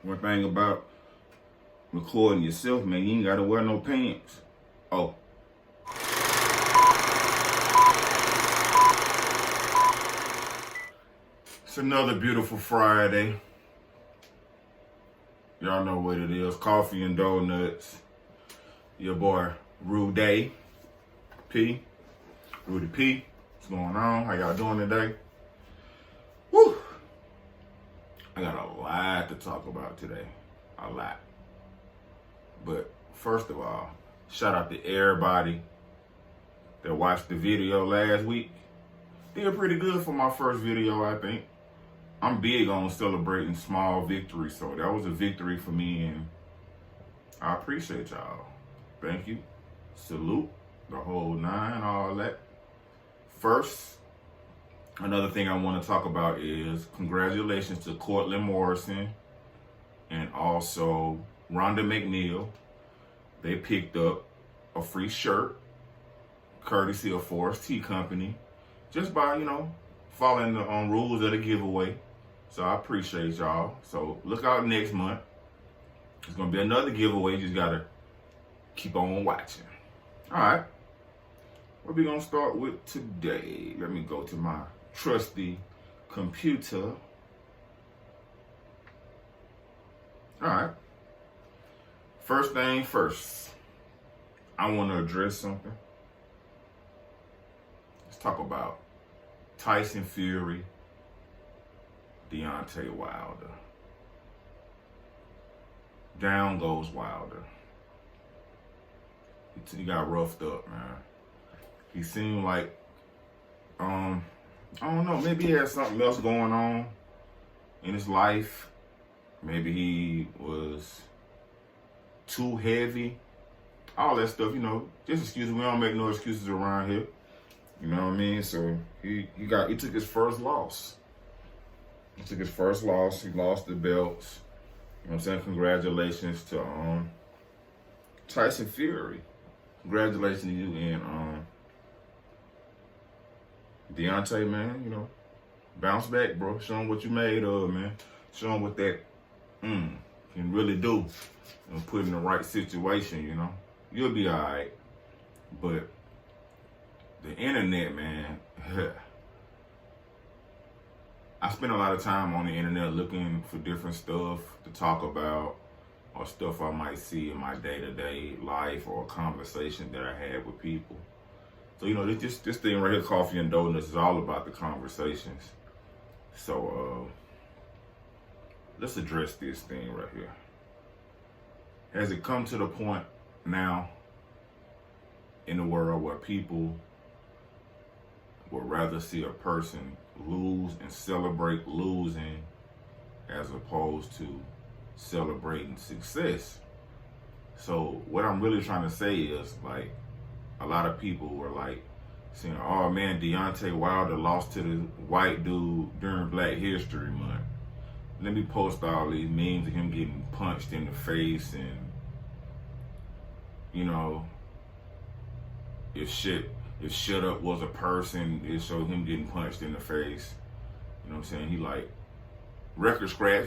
One thing about recording yourself, man, you ain't gotta wear no pants. Oh. It's another beautiful Friday. Y'all know what it is. Coffee and donuts. Your boy, Rudy P. Rudy P. What's going on? How y'all doing today? Woo! I got a lot to talk about today. A lot. But first of all, shout out to everybody that watched the video last week. Did pretty good for my first video, I think. I'm big on celebrating small victories, so that was a victory for me, and I appreciate y'all. Thank you. Salute, the whole nine, all that. First, another thing I want to talk about is congratulations to Courtland Morrison and also Rhonda McNeil. They picked up a free shirt, courtesy of Forest Tea Company, just by, following the rules of the giveaway. So I appreciate y'all. So look out next month. It's going to be another giveaway. You just got to keep on watching. All right. What we going to start with today? Let me go to my trusty computer. All right. First thing first, I want to address something. Let's talk about Tyson Fury, Deontay Wilder. Down goes Wilder. He got roughed up, man. He seemed like, I don't know, maybe he had something else going on in his life. Maybe he was too heavy. All that stuff, just excuses. We don't make no excuses around here. You know what I mean? So he took his first loss. He took his first loss. He lost the belts. You know what I'm saying? Congratulations to Tyson Fury. Congratulations to you and Deontay, man. Bounce back, bro. Show him what you made of, man. Show him what that can really do. And put in the right situation, You'll be all right. But the internet, man, I spend a lot of time on the internet looking for different stuff to talk about or stuff I might see in my day-to-day life or a conversation that I had with people. So, this thing right here, Coffee and Donuts, is all about the conversations. So, let's address this thing right here. Has it come to the point now in the world where people would rather see a person lose and celebrate losing as opposed to celebrating success? So what I'm really trying to say is, like, a lot of people were like saying, oh man, Deontay Wilder lost to the white dude during Black History Month. Let me post all these memes of him getting punched in the face and, if Shut Up was a person, it showed him getting punched in the face. You know what I'm saying? He like, record scratch.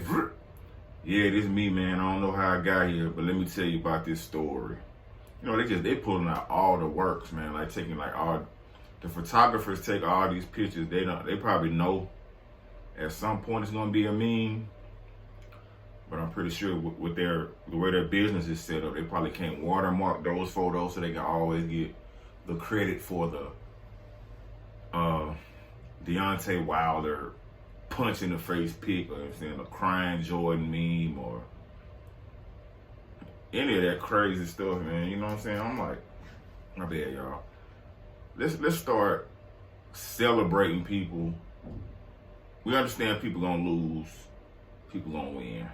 Yeah, this is me, man. I don't know how I got here, but let me tell you about this story. They pulling out all the works, man. Like taking like all the photographers take all these pictures. They probably know at some point it's gonna be a meme. But I'm pretty sure with the way their business is set up, they probably can't watermark those photos so they can always get the credit for the Deontay Wilder punch in the face pic, or a crying Jordan meme, or any of that crazy stuff, man. You know what I'm saying? I'm like, my bad, y'all. Let's start celebrating people. We understand people gonna lose, people gonna win.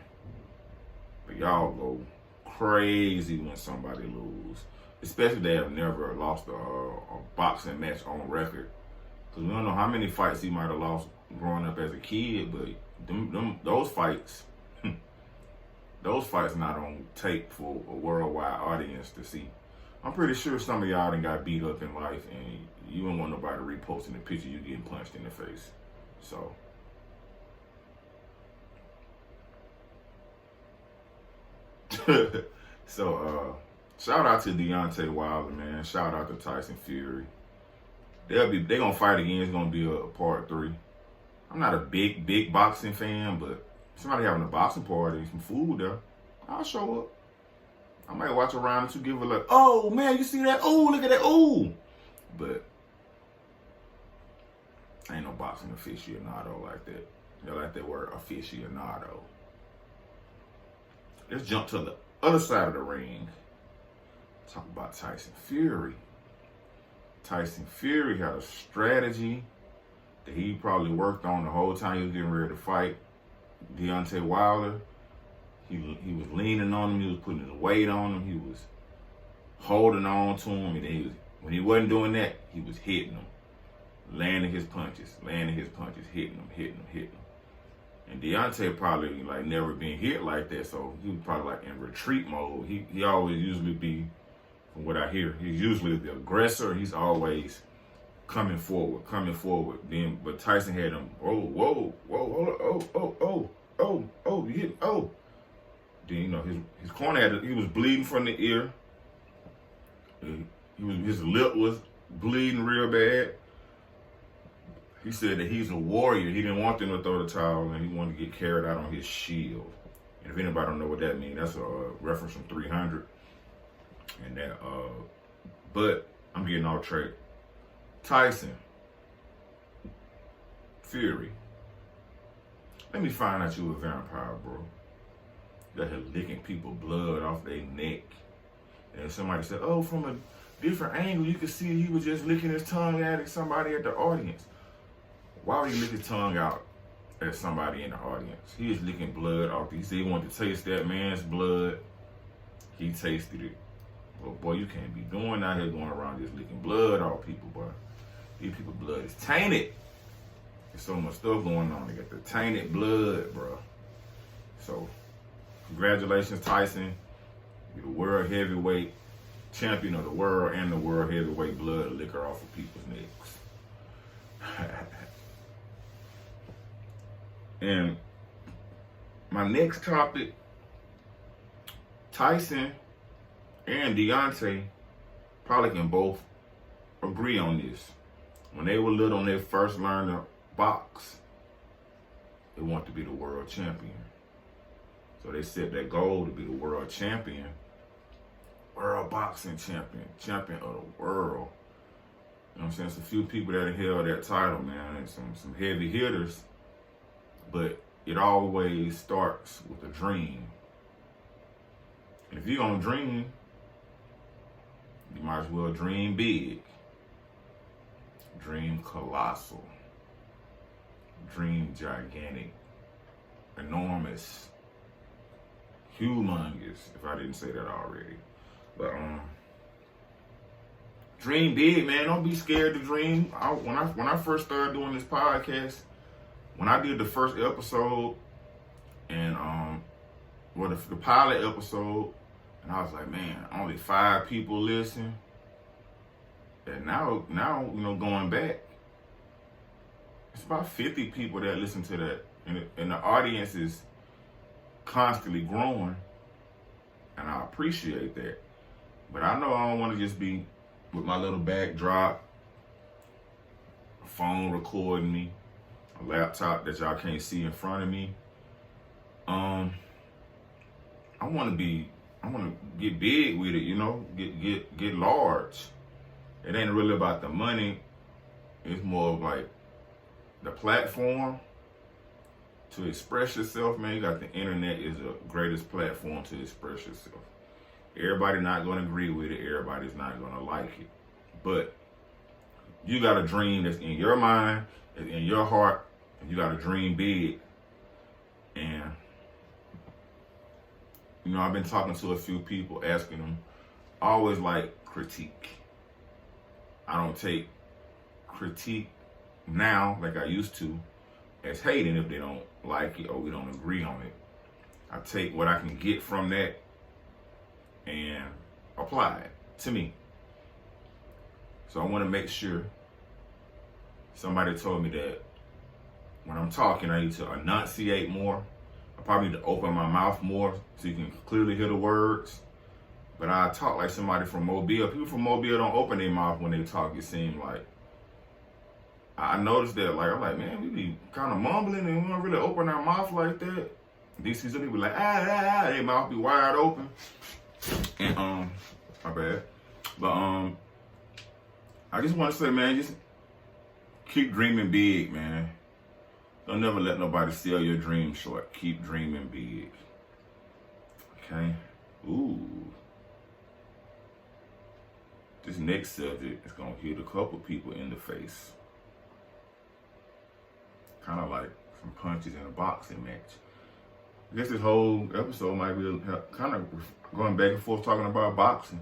But y'all go crazy when somebody lose, especially if they have never lost a boxing match on record. Because we don't know how many fights he might have lost growing up as a kid, but those fights not on tape for a worldwide audience to see. I'm pretty sure some of y'all done got beat up in life, and you don't want nobody reposting the picture you getting punched in the face. So So, shout out to Deontay Wilder, man. Shout out to Tyson Fury. They gonna fight again. It's gonna be a part 3. I'm not a big boxing fan, but somebody having a boxing party, some food there, I'll show up. I might watch a round or two, give it like, oh man, you see that? Oh, look at that. Oh, but I ain't no boxing aficionado like that. They like that word aficionado. Let's jump to the other side of the ring. Talk about Tyson Fury. Tyson Fury had a strategy that he probably worked on the whole time he was getting ready to fight Deontay Wilder. He was leaning on him. He was putting his weight on him. He was holding on to him. And when he wasn't doing that, he was hitting him, landing his punches, hitting him. And Deontay probably like never been hit like that, so he was probably like in retreat mode. He always usually be, from what I hear, he's usually the aggressor. He's always coming forward. Then, but Tyson had him. Whoa, you hit, oh. Then you know his corner he was bleeding from the ear. His lip was bleeding real bad. He said that he's a warrior. He didn't want them to throw the towel, and he wanted to get carried out on his shield. And if anybody don't know what that means, that's a reference from 300. And that, but I'm getting off track. Tyson Fury. Let me find out you a vampire, bro. You out here licking people blood off their neck. And somebody said, oh, from a different angle, you could see he was just licking his tongue at somebody at the audience. Why would he lick his tongue out at somebody in the audience? He was licking blood off. He said he wanted to taste that man's blood. He tasted it. But boy, you can't be doing out here going around just licking blood off people, boy. These people's blood is tainted. There's so much stuff going on. They got the tainted blood, bro. So, congratulations, Tyson. You're the world heavyweight champion of the world and the world heavyweight blood liquor off of people's necks. And my next topic, Tyson and Deontay probably can both agree on this. When they were little and they first learned to box, they wanted to be the world champion. So they set that goal to be the world champion, world boxing champion, champion of the world. You know what I'm saying? It's a few people that have held that title, man, and some heavy hitters. But it always starts with a dream. And if you're gonna dream, you might as well dream big. Dream colossal. Dream gigantic. Enormous. Humongous, if I didn't say that already. But dream big, man. Don't be scared to dream. When I first started doing this podcast, when I did the first episode and the pilot episode, and I was like, man, only 5 people listen. And now you know, going back, it's about 50 people that listen to that, and the audience is constantly growing, and I appreciate that. But I know I don't want to just be with my little backdrop, a phone recording me, a laptop that y'all can't see in front of me. I want to get big with it, you know, get large. It ain't really about the money. It's more of like the platform to express yourself, man. You got the internet is the greatest platform to express yourself. Everybody not going to agree with it. Everybody's not going to like it. But you got a dream that's in your mind, that's in your heart, and you got to dream big. And, you know, I've been talking to a few people, asking them, I always like critique. I don't take critique now like I used to as hating if they don't like it or we don't agree on it. I take what I can get from that and apply it to me. So I want to make sure. Somebody told me that when I'm talking, I need to enunciate more. I probably need to open my mouth more so you can clearly hear the words. But I talk like somebody from Mobile. People from Mobile don't open their mouth when they talk, it seems like. I noticed that, like, I'm like, man, we be kind of mumbling and we don't really open our mouth like that. DC people be like, their mouth be wide open. And, my bad. But, I just want to say, man, just keep dreaming big, man. Don't never let nobody sell your dream short. Keep dreaming big. Okay? Ooh. This next subject is going to hit a couple people in the face. Kind of like some punches in a boxing match. I guess this whole episode might be kind of going back and forth talking about boxing.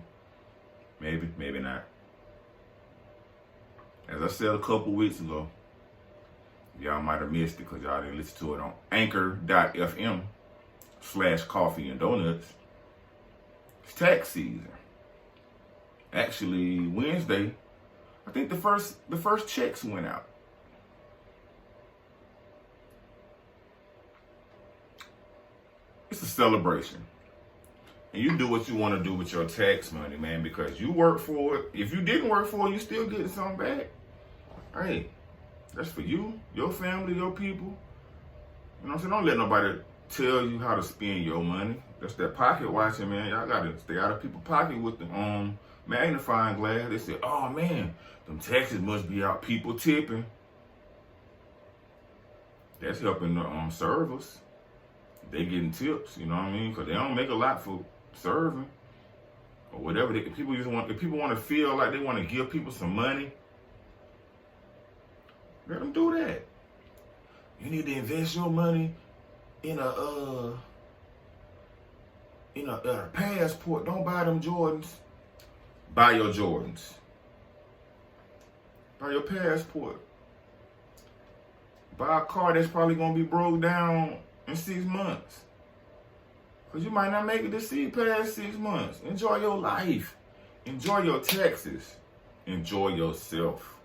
Maybe, maybe not. As I said a couple weeks ago, y'all might have missed it because y'all didn't listen to it on anchor.fm/coffee and donuts. It's tax season. Actually, Wednesday, I think the first checks went out. It's a celebration. And you do what you want to do with your tax money, man, because you work for it. If you didn't work for it, you still getting something back. Hey, that's for you, your family, your people. You know what I'm saying? Don't let nobody tell you how to spend your money. That's that pocket watching, man. Y'all got to stay out of people's pocket with the magnifying glass. They say, oh, man, them taxes must be out. People tipping. That's helping the servers. They getting tips, you know what I mean? Because they don't make a lot for serving or whatever. If people want to feel like they want to give people some money, let them do that. You need to invest your money in a passport. Don't buy them Jordans. Buy your Jordans. Buy your passport. Buy a car that's probably gonna be broke down in 6 months. Because you might not make it to see past 6 months. Enjoy your life. Enjoy your taxes. Enjoy yourself.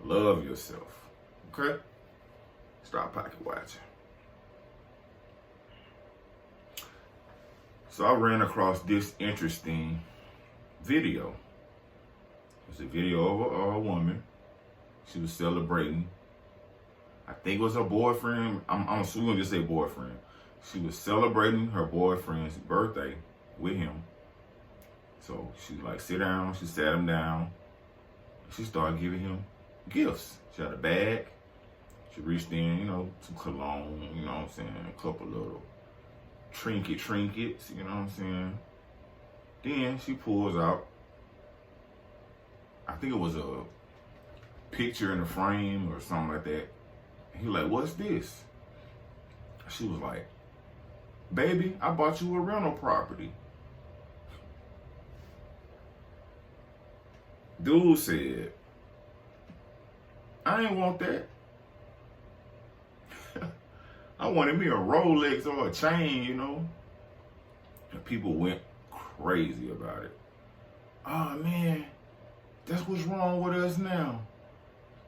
Love yourself. Okay? Stop pocket watching. So I ran across this interesting video. It's a video of a woman. She was celebrating. I think it was her boyfriend. I'm assuming just say boyfriend. She was celebrating her boyfriend's birthday with him. So she like sit down. She sat him down. She started giving him gifts. She had a bag. She reached in, some cologne, you know what I'm saying? A couple little trinkets, you know what I'm saying? Then she pulls out, I think it was a picture in a frame or something like that. He like, what's this? She was like, baby, I bought you a rental property. Dude said, I ain't want that. I wanted me a Rolex or a chain, And people went crazy about it. Oh man, that's what's wrong with us now.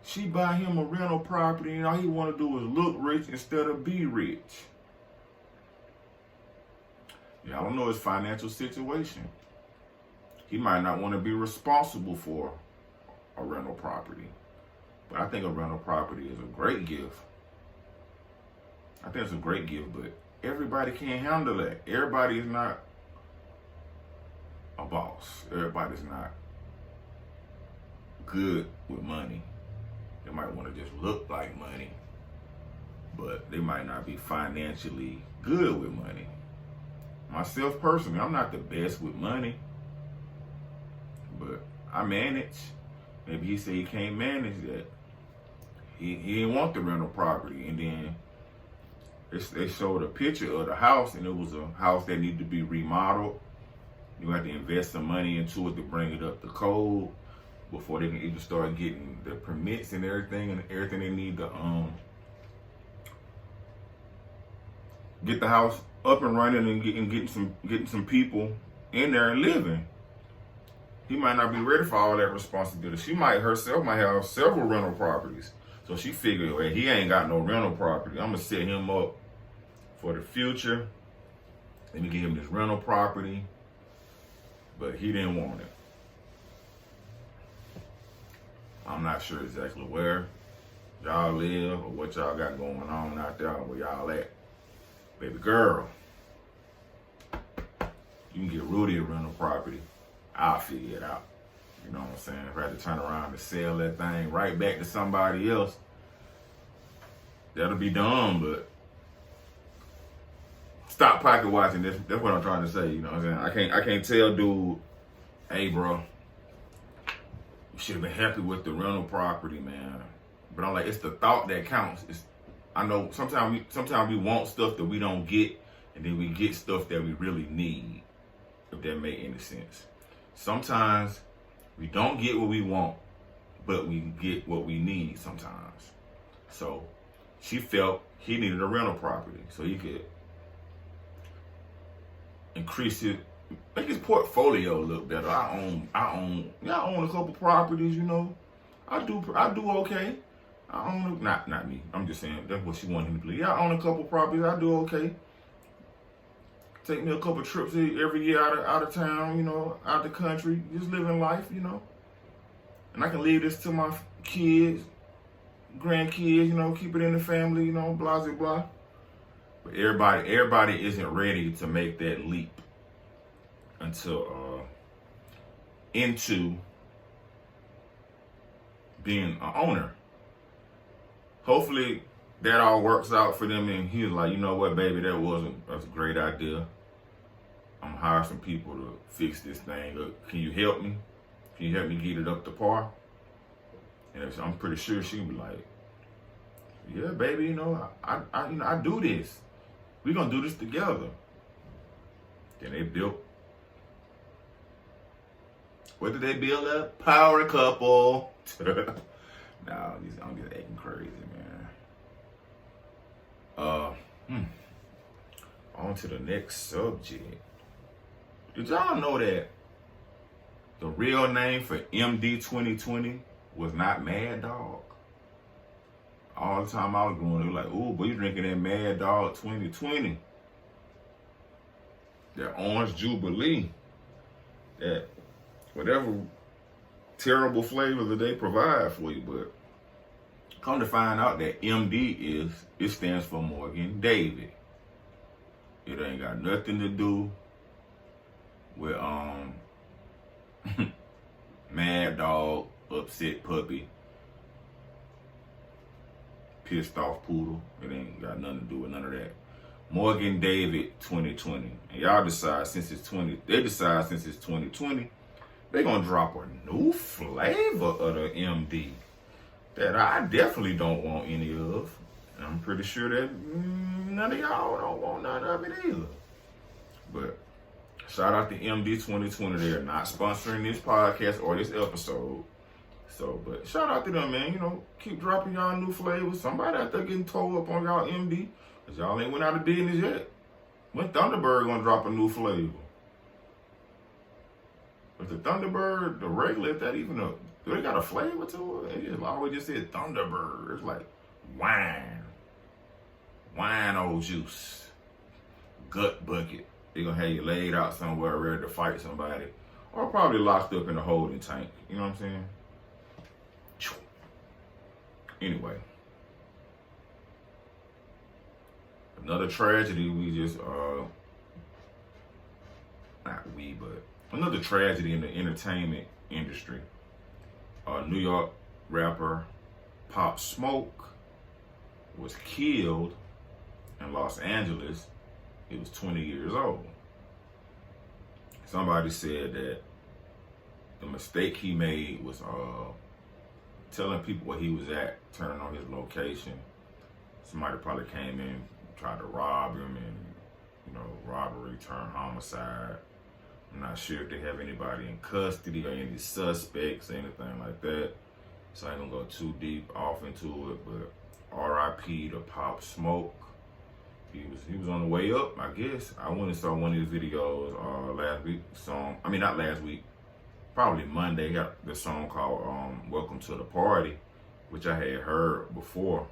She buy him a rental property and all he want to do is look rich instead of be rich. Yeah, I don't know his financial situation. He might not want to be responsible for a rental property. But I think a rental property is a great gift. I think it's a great gift, but everybody can't handle that. Everybody is not a boss. Everybody's not good with money. They might want to just look like money, but they might not be financially good with money. Myself personally, I'm not the best with money, but I manage. Maybe he said he can't manage that. He didn't want the rental property, and then they showed a picture of the house, and it was a house that needed to be remodeled. You have to invest some money into it to bring it up to code before they can even start getting the permits and everything they need to get the house up and running and getting some people in there and living. He might not be ready for all that responsibility. She herself might have several rental properties. So she figured, well, he ain't got no rental property. I'm gonna set him up for the future. Let me give him this rental property. But he didn't want it. I'm not sure exactly where y'all live or what y'all got going on out there, where y'all at. Baby girl, you can get Rudy a rental property. I'll figure it out. You know what I'm saying? If I had to turn around and sell that thing right back to somebody else, that'll be dumb, but stop pocket watching. That's what I'm trying to say. You know what I'm saying? I can't tell dude, hey bro, you should have been happy with the rental property, man. But I'm like, it's the thought that counts. I know sometimes we want stuff that we don't get, and then we get stuff that we really need, if that make any sense. Sometimes we don't get what we want, but we get what we need sometimes. So she felt he needed a rental property so he could increase it, make his portfolio look better. I own a couple properties, you know. I do okay. I own not me. I'm just saying that's what she wanted him to believe. Yeah, I own a couple properties. I do okay. Take me a couple trips every year out of town, you know, out the country, just living life, you know. And I can leave this to my kids, grandkids, you know, keep it in the family, you know, blah blah blah. But everybody isn't ready to make that leap until into being an owner. Hopefully that all works out for them, and he was like, you know what, baby, that's a great idea. I'm gonna hire some people to fix this thing up. Can you help me? Can you help me get it up to par? And I'm pretty sure she would be like, yeah, baby, you know, I do this. We're gonna do this together. Then they built. What did they build up? Power couple. Nah, I'm just acting crazy, man. On to the next subject. Did y'all know that the real name for MD 2020 was not Mad Dog? All the time I was going, they were like, ooh, boy, you drinking that Mad Dog 2020. That Orange Jubilee. That whatever terrible flavor that they provide for you. But come to find out that MD it stands for Morgan David. It ain't got nothing to do with Mad Dog, Upset Puppy, Pissed Off Poodle. It ain't got nothing to do with none of that. Morgan David 2020. And y'all decide since it's 2020, they gonna drop a new flavor of the MD that I definitely don't want any of. And I'm pretty sure that none of y'all don't want none of it either. But shout out to MD 2020. They're not sponsoring this podcast or this episode. So, but shout out to them, man. You know, keep dropping y'all new flavors. Somebody out there getting towed up on y'all MD. Because y'all ain't went out of business yet. When Thunderbird gonna drop a new flavor? But the Thunderbird, the regular, if that even do they got a flavor to it? It always just said Thunderbird. It's like wine juice, gut bucket. They gonna have you laid out somewhere ready to fight somebody, or probably locked up in a holding tank. You know what I'm saying? Anyway, another tragedy another tragedy in the entertainment industry. New York rapper Pop Smoke was killed in Los Angeles. He was 20 years old. Somebody said that the mistake he made was telling people where he was at, turning on his location. Somebody probably came in, tried to rob him, and robbery turned homicide. I'm not sure if they have anybody in custody or any suspects or anything like that. So I ain't gonna go too deep off into it, but R.I.P. to Pop Smoke. He was on the way up, I guess. I went and saw one of his videos last week. Not last week. Probably Monday. He got this song called Welcome to the Party, which I had heard before.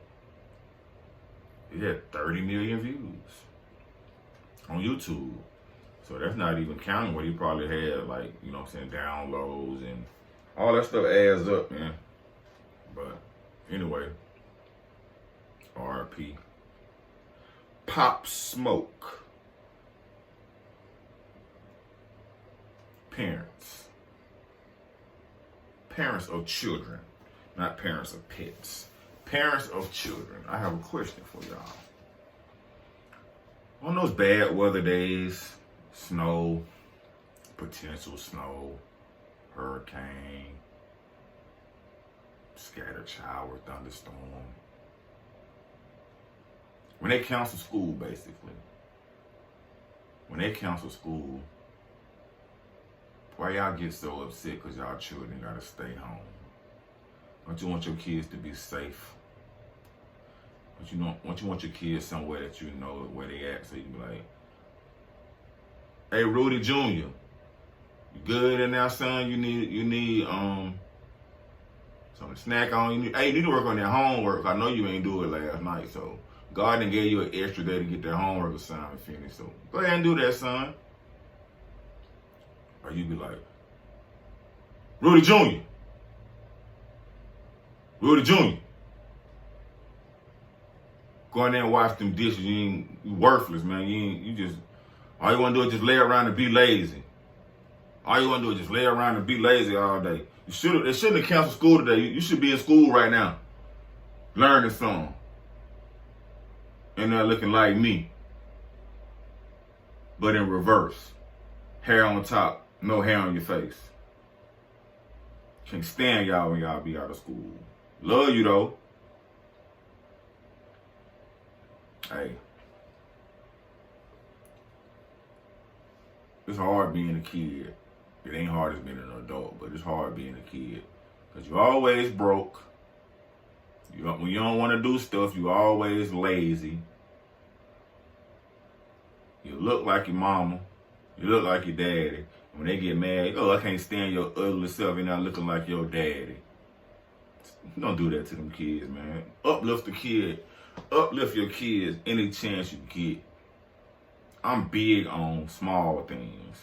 It had 30 million views. on YouTube. So that's not even counting what he probably had, like, you know what I'm saying, downloads and all that stuff adds up, man. But anyway, RP. Pop Smoke. Parents. Parents of children, not parents of pets. Parents of children. I have a question for y'all. On those bad weather days, snow, potential snow, hurricane, scattered shower, thunderstorm. When they cancel school, basically. When they cancel school, why y'all get so upset because y'all children gotta stay home? Don't you want your kids to be safe? Don't you want your kids somewhere that you know where they at, so you can be like, hey, Rudy Jr., you good in there, son? You need something to snack on. You need to work on that homework. I know you ain't do it last night, so God done gave you an extra day to get that homework assignment finished. So go ahead and do that, son. Or you be like, Rudy Jr., Rudy Jr., go in there and wash them dishes. You worthless, man. All you want to do is just lay around and be lazy. All you want to do is just lay around and be lazy all day. They shouldn't have canceled school today. You should be in school right now, learning something. And they're looking like me, but in reverse. Hair on top, no hair on your face. Can't stand y'all when y'all be out of school. Love you though. Hey. It's hard being a kid. It ain't hard as being an adult, but it's hard being a kid. Because you always broke. When you don't want to do stuff, you always lazy. You look like your mama. You look like your daddy. When they get mad, I can't stand your ugly self. You're not looking like your daddy. Don't do that to them kids, man. Uplift the kid. Uplift your kids any chance you get. I'm big on small things.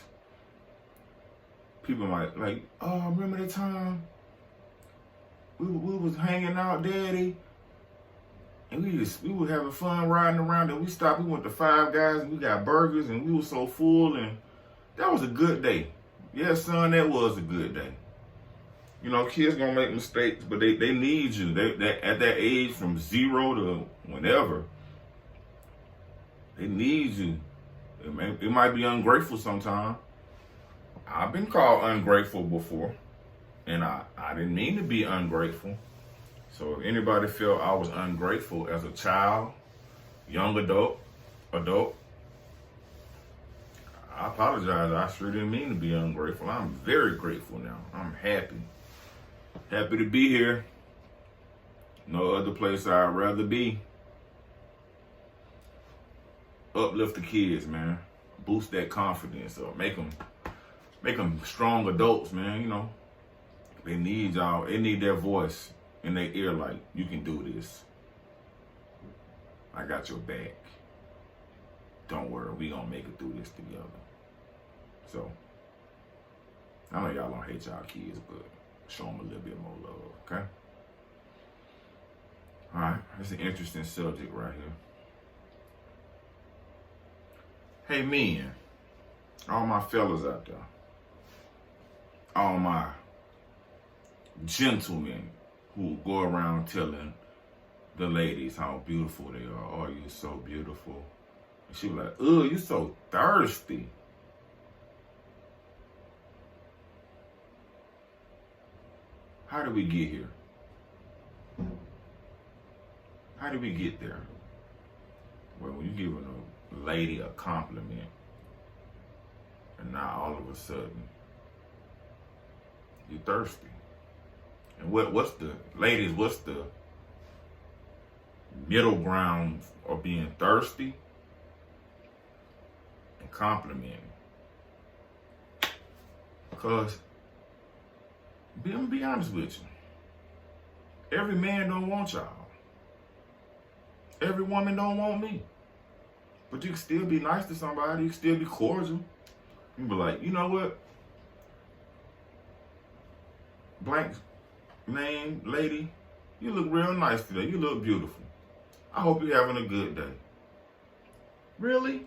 People might like, oh, remember that time we was hanging out, Daddy, and we were having fun riding around, and we stopped. We went to Five Guys, and we got burgers, and we were so full, and that was a good day. Yeah, son, that was a good day. You know, kids gonna make mistakes, but they need you. They at that age from 0 to whenever, they need you. It might be ungrateful sometimes. I've been called ungrateful before, and I didn't mean to be ungrateful. So if anybody felt I was ungrateful as a child, young adult, I apologize. I sure didn't mean to be ungrateful. I'm very grateful now. I'm happy. Happy to be here. No other place I'd rather be. Uplift the kids, man. Boost that confidence up. Make them strong adults, man. You know, they need y'all. They need their voice in their ear like, you can do this. I got your back. Don't worry. We gonna make it through this together. So, I know y'all don't hate y'all kids, but show them a little bit more love, okay? All right. That's an interesting subject right here. Hey, men, all my fellas out there, all my gentlemen who go around telling the ladies how beautiful they are. Oh, you're so beautiful. And she was like, ugh, you so thirsty. How did we get here? How did we get there? Well, when you're giving a lady a compliment, and now all of a sudden, you're thirsty. And what's the middle ground of being thirsty and complimenting? Because, I'm gonna be honest with you, every man don't want y'all. Every woman don't want me. But you can still be nice to somebody. You can still be cordial. You can be like, you know what? Blank name, lady, you look real nice today. You look beautiful. I hope you're having a good day. Really?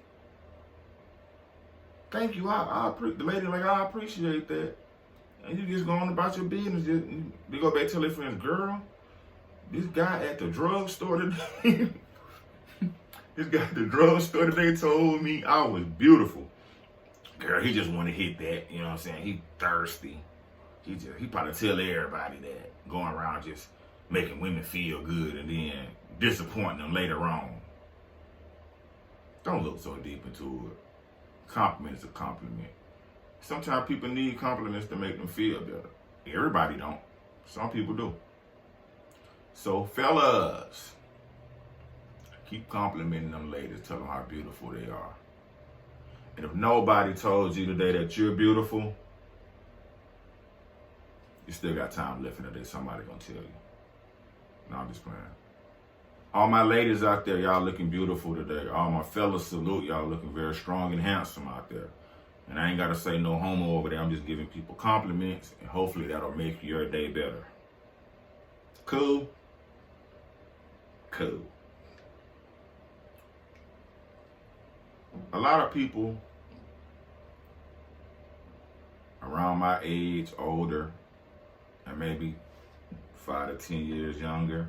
Thank you. The lady like, I appreciate that. And you just go on about your business. You go back to their friends, girl, this guy at the drugstore today, this guy at the drugstore today told me I was beautiful. Girl, he just want to hit that. You know what I'm saying? He thirsty. He probably tell everybody that, going around just making women feel good and then disappointing them later on. Don't look so deep into it. Compliment is a compliment. Sometimes people need compliments to make them feel better. Everybody don't. Some people do. So fellas, keep complimenting them ladies. Tell them how beautiful they are. And if nobody told you today that you're beautiful, you still got time left in the day. Somebody gonna tell you. No, I'm just playing. All my ladies out there, y'all looking beautiful today. All my fellas, salute y'all looking very strong and handsome out there. And I ain't gotta say no homo over there. I'm just giving people compliments, and hopefully that'll make your day better. Cool? Cool. A lot of people around my age, older, and maybe 5 to 10 years younger,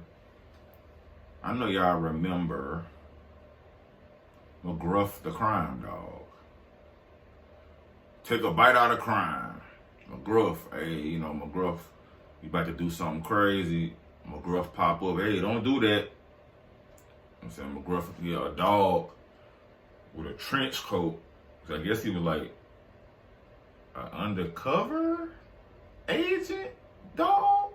I know y'all remember McGruff the crime dog. Take a bite out of crime. McGruff, hey, you know, McGruff, you about to do something crazy. McGruff pop up, hey, don't do that. I'm saying McGruff, yeah, a dog with a trench coat. I guess he was like an undercover agent dog.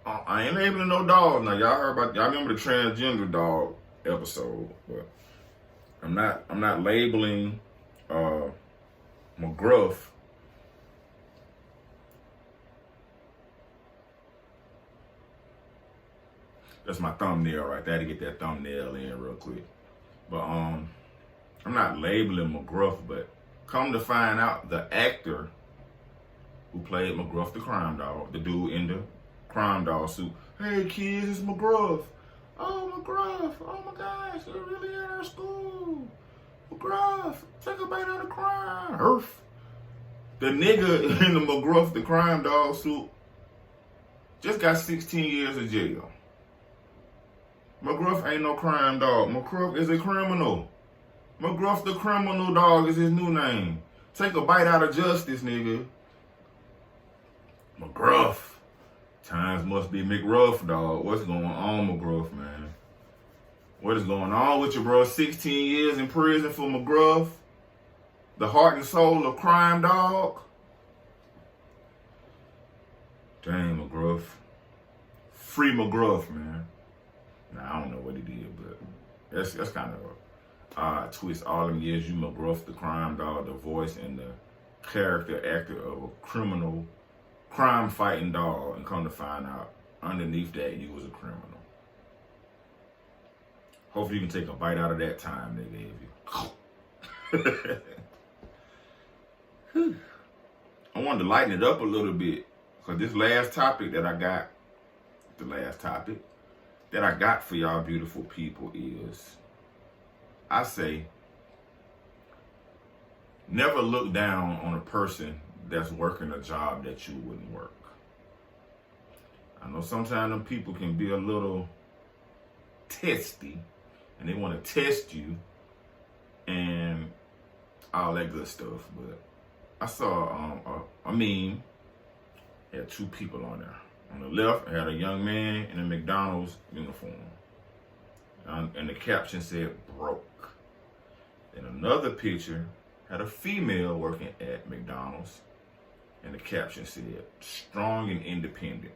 I ain't labeling no dog. Now y'all remember the transgender dog episode, but I'm not labeling McGruff. That's my thumbnail right there, to get that thumbnail in real quick. But I'm not labeling McGruff, but come to find out, the actor who played McGruff the crime dog, the dude in the crime dog suit. Hey kids, it's McGruff. Oh, McGruff. Oh my gosh, you're really in our school. McGruff, take a bite out of crime. Herf. The nigga in the McGruff the crime dog suit just got 16 years of jail. McGruff ain't no crime dog. McGruff is a criminal. McGruff the criminal dog is his new name. Take a bite out of justice, nigga. McGruff. Times must be McRuff, dog. What's going on, McGruff, man? What is going on with you, bro? 16 years in prison for McGruff. The heart and soul of crime, dog. Dang, McGruff. Free McGruff, man. Nah, I don't know what he did, but that's kind of a odd twist. All them years, you McGruff, the crime dog, the voice and the character actor of a criminal, crime-fighting dog, and come to find out, underneath that, you was a criminal. Hopefully you can take a bite out of that time they gave you. I wanted to lighten it up a little bit, because this last topic that I got, for y'all beautiful people is, I say, never look down on a person that's working a job that you wouldn't work. I know sometimes them people can be a little testy, and they want to test you and all that good stuff. But I saw a meme. It had two people on there. On the left, it had a young man in a McDonald's uniform. And the caption said, broke. And another picture had a female working at McDonald's. And the caption said, strong and independent.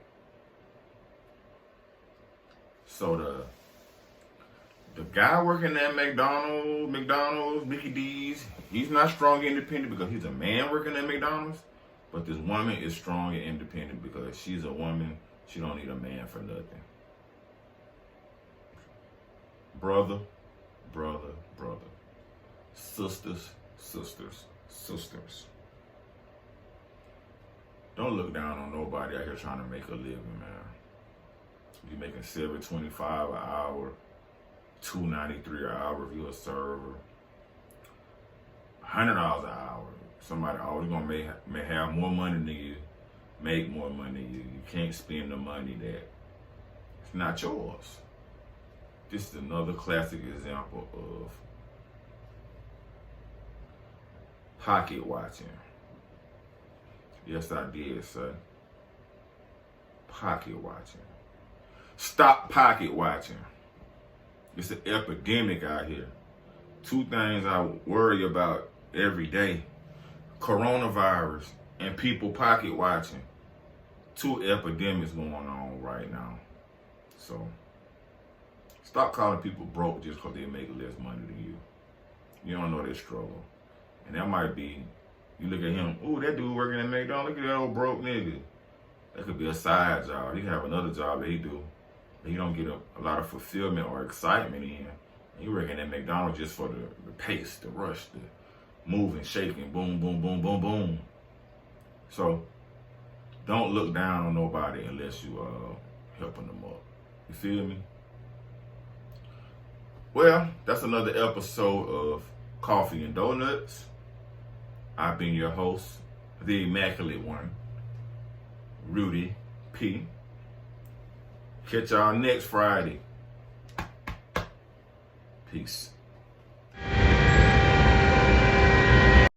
So the guy working at McDonald's, Mickey D's, he's not strong and independent because he's a man working at McDonald's. But this woman is strong and independent because she's a woman. She don't need a man for nothing. Brother, brother. Sisters, sisters, sisters. Don't look down on nobody out here trying to make a living, man. You're making $7.25 an hour, $2.93 an hour if you're a server, $100 an hour. Somebody always gonna may have more money than you, make more money than you. You can't spend the money that it's not yours. This is another classic example of pocket watching. Yes, I did, son. Pocket watching. Stop pocket watching. It's an epidemic out here. Two things I worry about every day: coronavirus and people pocket watching. Two epidemics going on right now. So stop calling people broke just because they make less money than you. You don't know their struggle. And that might be, you look at him, ooh, that dude working at McDonald's, look at that old broke nigga. That could be a side job. He can have another job that he do. But he don't get a lot of fulfillment or excitement in. He working at McDonald's just for the pace, the rush, the moving, shaking, boom, boom, boom, boom, boom. So don't look down on nobody unless you helping them up. You feel me? Well, that's another episode of Coffee and Donuts. I've been your host, the Immaculate One, Rudy P. Catch y'all next Friday. Peace.